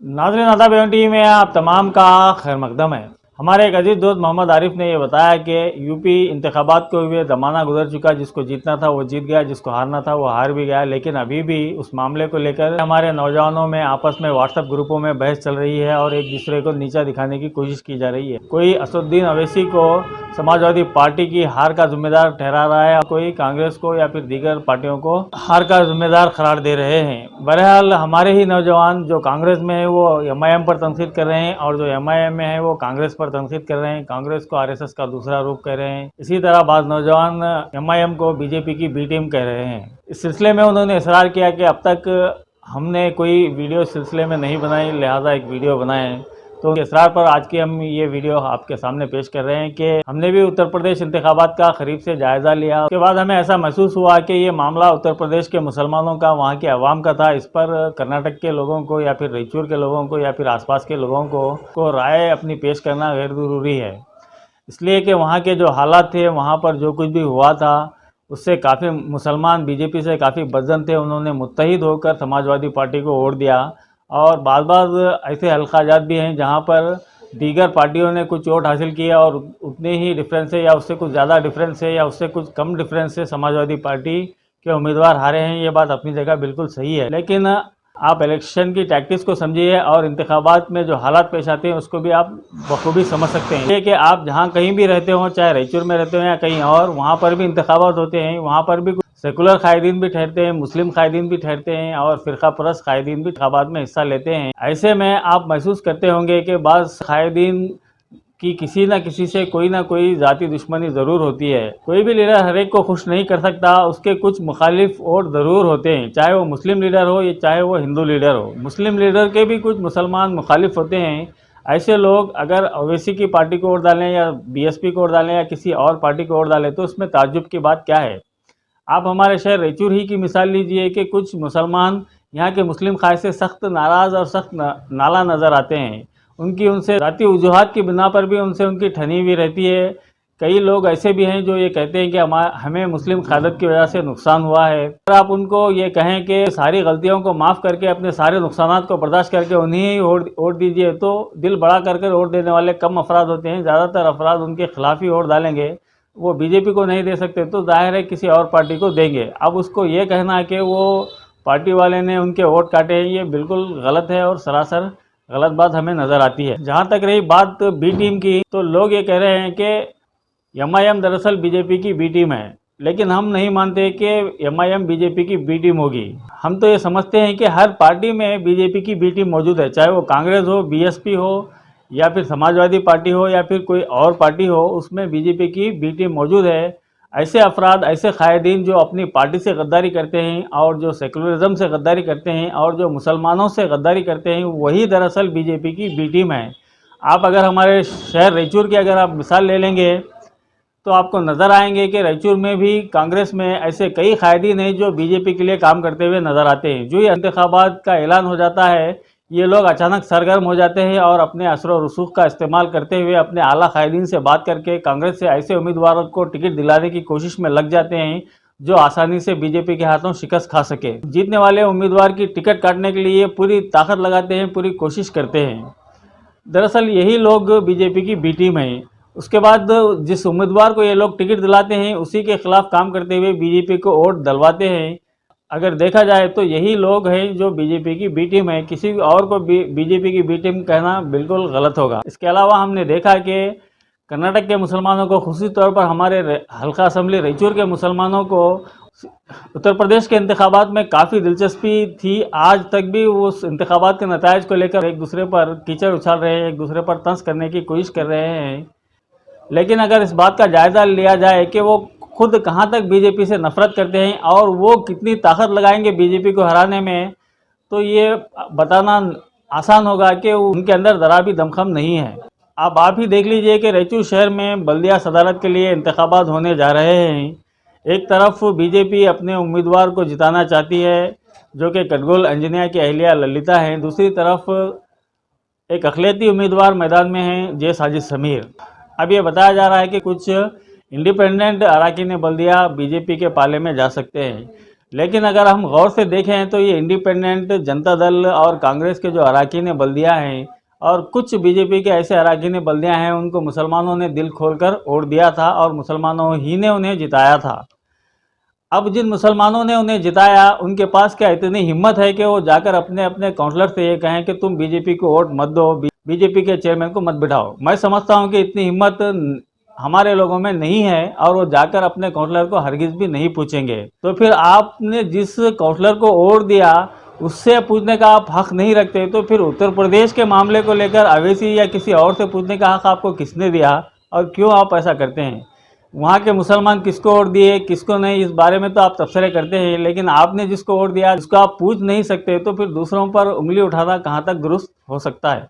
नाज़रीन आदाब टी में आप तमाम का खैर मकदम है। हमारे एक अजीज दोस्त मोहम्मद आरिफ ने यह बताया कि यूपी इंतखाबात को हुए ज़माना गुजर चुका। जिसको जीतना था वो जीत गया, जिसको हारना था वो हार भी गया। लेकिन अभी भी उस मामले को लेकर हमारे नौजवानों में आपस में व्हाट्सएप ग्रुपों में बहस चल रही है और एक दूसरे को नीचा दिखाने की कोशिश की जा रही है। कोई असदुद्दीन अवैसी को समाजवादी पार्टी की हार का जिम्मेदार ठहरा रहा है, कोई कांग्रेस को या फिर दीगर पार्टियों को हार का जिम्मेदार करार दे रहे हैं। बहरहाल हमारे ही नौजवान जो कांग्रेस में है वो एमआईएम पर तनकीद कर रहे हैं और जो एमआईएम में है वो कांग्रेस पर तनकीद कर रहे हैं। कांग्रेस को आरएसएस का दूसरा रूप कह रहे हैं। इसी तरह बाद नौजवान एमआईएम को बीजेपी की बी टीम कह रहे हैं। इस सिलसिले में उन्होंने इसरार किया कि अब तक हमने कोई वीडियो इस सिलसिले में नहीं बनाई, लिहाजा एक वीडियो बनाएं। तो इसरार पर आज की हम ये वीडियो आपके सामने पेश कर रहे हैं कि हमने भी उत्तर प्रदेश इंतखाबात का करीब से जायज़ा लिया। उसके बाद हमें ऐसा महसूस हुआ कि ये मामला उत्तर प्रदेश के मुसलमानों का, वहाँ के अवाम का था। इस पर कर्नाटक के लोगों को या फिर रायचूर के लोगों को या फिर आसपास के लोगों को राय अपनी पेश करना गैर ज़रूरी है, इसलिए कि वहाँ के जो हालात थे, वहाँ पर जो कुछ भी हुआ था उससे काफ़ी मुसलमान बीजेपी से काफ़ी बदजन थे। उन्होंने मुत्तहिद होकर समाजवादी पार्टी को वोट दिया और बाद ऐसे हल्काजात भी हैं जहां पर दीगर पार्टियों ने कुछ वोट हासिल किया और उतने ही डिफरेंस है या उससे कुछ ज़्यादा डिफरेंस है या उससे कुछ कम डिफरेंस से समाजवादी पार्टी के उम्मीदवार हारे हैं। ये बात अपनी जगह बिल्कुल सही है, लेकिन आप इलेक्शन की टैक्टिक्स को समझिए और इंतखाबात में जो हालात पेश आते हैं उसको भी आप बखूबी समझ सकते हैं। ये कि आप जहाँ कहीं भी रहते हो, चाहे रायचूर में रहते हो या कहीं और, वहाँ पर भी इंतखाबात होते हैं। वहाँ पर भी सेकुलर कायदीन भी ठहरते हैं, मुस्लिम कायदीन भी ठहरते हैं और फ़िरका परस्त कायदीन भी इंतखाबात में हिस्सा लेते हैं। ऐसे में आप महसूस करते होंगे कि बाज़ कायदीन कि किसी न किसी से कोई ना कोई ज़ाती दुश्मनी ज़रूर होती है। कोई भी लीडर हर एक को खुश नहीं कर सकता, उसके कुछ मुखालिफ वोट ज़रूर होते हैं, चाहे वो मुस्लिम लीडर हो या चाहे वो हिंदू लीडर हो। मुस्लिम लीडर के भी कुछ मुसलमान मुखालिफ होते हैं। ऐसे लोग अगर ओवैसी की पार्टी को वोट डालें या बीएसपी को वोट डालें या किसी और पार्टी को वोट डालें तो उसमें ताज्जुब की बात क्या है। आप हमारे शहर रायचूर ही की मिसाल लीजिए कि कुछ मुसलमान यहाँ के मुस्लिम खाई से सख्त नाराज़ और सख्त नाला नज़र आते हैं। उनकी उनसे ज़ाती वजूहात की बिना पर भी उनसे उनकी ठनी हुई रहती है। कई लोग ऐसे भी हैं जो ये कहते हैं कि हमें मुस्लिम क़यादत की वजह से नुकसान हुआ है। अगर आप उनको ये कहें कि सारी गलतियों को माफ़ करके अपने सारे नुकसानात को बर्दाश्त करके उन्हीं ही वोट दीजिए, तो दिल बड़ा कर वोट देने वाले कम अफराद होते हैं। ज़्यादातर अफराद उनके खिलाफ ही वोट डालेंगे। वो बीजेपी को नहीं दे सकते तो जाहिर है किसी और पार्टी को देंगे। अब उसको ये कहना है कि वो पार्टी वाले ने उनके वोट काटे हैं, ये बिल्कुल गलत है और सरासर गलत बात हमें नज़र आती है। जहाँ तक रही बात बी टीम की, तो लोग ये कह रहे हैं कि एमआईएम दरअसल बीजेपी की बी टीम है, लेकिन हम नहीं मानते कि एमआईएम बीजेपी की बी टीम होगी। हम तो ये समझते हैं कि हर पार्टी में बीजेपी की बी टीम मौजूद है, चाहे वो कांग्रेस हो, बीएसपी हो या फिर समाजवादी पार्टी हो या फिर कोई और पार्टी हो, उसमें बीजेपी की बी टीम मौजूद है। ऐसे अफराद, ऐसे कायदीन जो अपनी पार्टी से गद्दारी करते हैं और जो सेकुलरिज्म से गद्दारी करते हैं और जो मुसलमानों से गद्दारी करते हैं, वही दरअसल बीजेपी की बी टीम है। आप अगर हमारे शहर रायचूर की अगर आप मिसाल ले लेंगे तो आपको नज़र आएंगे कि रायचूर में भी कांग्रेस में ऐसे कई कायदीन हैं जो बीजेपी के लिए काम करते हुए नज़र आते हैं। जो ये इंतखाबात का ऐलान हो जाता है, ये लोग अचानक सरगर्म हो जाते हैं और अपने असर और रसूख का इस्तेमाल करते हुए अपने आला कायदीन से बात करके कांग्रेस से ऐसे उम्मीदवारों को टिकट दिलाने की कोशिश में लग जाते हैं जो आसानी से बीजेपी के हाथों शिकस्त खा सके। जीतने वाले उम्मीदवार की टिकट काटने के लिए पूरी ताकत लगाते हैं, पूरी कोशिश करते हैं। दरअसल यही लोग बीजेपी की बी टीम है। उसके बाद जिस उम्मीदवार को ये लोग टिकट दिलाते हैं उसी के खिलाफ काम करते हुए बीजेपी को वोट दिलवाते हैं। अगर देखा जाए तो यही लोग हैं जो बीजेपी की बी टीम है। किसी और को बीजेपी की बी टीम कहना बिल्कुल गलत होगा। इसके अलावा हमने देखा कि कर्नाटक के मुसलमानों को, खुशी तौर पर हमारे हल्का असम्बली रायचूर के मुसलमानों को उत्तर प्रदेश के इंतखाबात में काफ़ी दिलचस्पी थी। आज तक भी उस इंतखाबात के नतायज को लेकर एक दूसरे पर कीचड़ उछाल रहे हैं, एक दूसरे पर तंज करने की कोशिश कर रहे हैं। लेकिन अगर इस बात का जायज़ा लिया जाए कि वो खुद कहाँ तक बीजेपी से नफरत करते हैं और वो कितनी ताकत लगाएंगे बीजेपी को हराने में, तो ये बताना आसान होगा कि उनके अंदर ज़रा भी दमखम नहीं है। अब आप ही देख लीजिए कि रायचूर शहर में बल्दिया सदारत के लिए इंतखाबात होने जा रहे हैं। एक तरफ बीजेपी अपने उम्मीदवार को जिताना चाहती है जो कि कटगोल इंजीनिया की अहलिया ललिता हैं। दूसरी तरफ एक अक़लियती उम्मीदवार मैदान में हैं, जे साजिद समीर। अब ये बताया जा रहा है कि कुछ इंडिपेंडेंट अराकीन बल्दिया बीजेपी के पाले में जा सकते हैं। लेकिन अगर हम गौर से देखें तो ये इंडिपेंडेंट जनता दल और कांग्रेस के जो अराकीन बल्दियाँ हैं और कुछ बीजेपी के ऐसे अराकीन बल्दियाँ हैं, उनको मुसलमानों ने दिल खोलकर वोट दिया था और मुसलमानों ही ने उन्हें जिताया था। अब जिन मुसलमानों ने उन्हें जिताया, उनके पास क्या इतनी हिम्मत है कि वो जाकर अपने अपने काउंसलर से ये कहें कि तुम बीजेपी को वोट मत दो, बीजेपी के चेयरमैन को मत बिठाओ। मैं समझता हूं कि इतनी हिम्मत हमारे लोगों में नहीं है और वो जाकर अपने काउंसलर को हरगिज भी नहीं पूछेंगे। तो फिर आपने जिस काउंसलर को वोट दिया उससे पूछने का आप हक नहीं रखते, तो फिर उत्तर प्रदेश के मामले को लेकर अवैसी या किसी और से पूछने का हक आपको किसने दिया और क्यों आप ऐसा करते हैं? वहाँ के मुसलमान किसको वोट दिए किसको नहीं, इस बारे में तो आप तबसरे करते हैं, लेकिन आपने जिसको वोट दिया जिसको आप पूछ नहीं सकते, तो फिर दूसरों पर उंगली उठाना कहाँ तक दुरुस्त हो सकता है?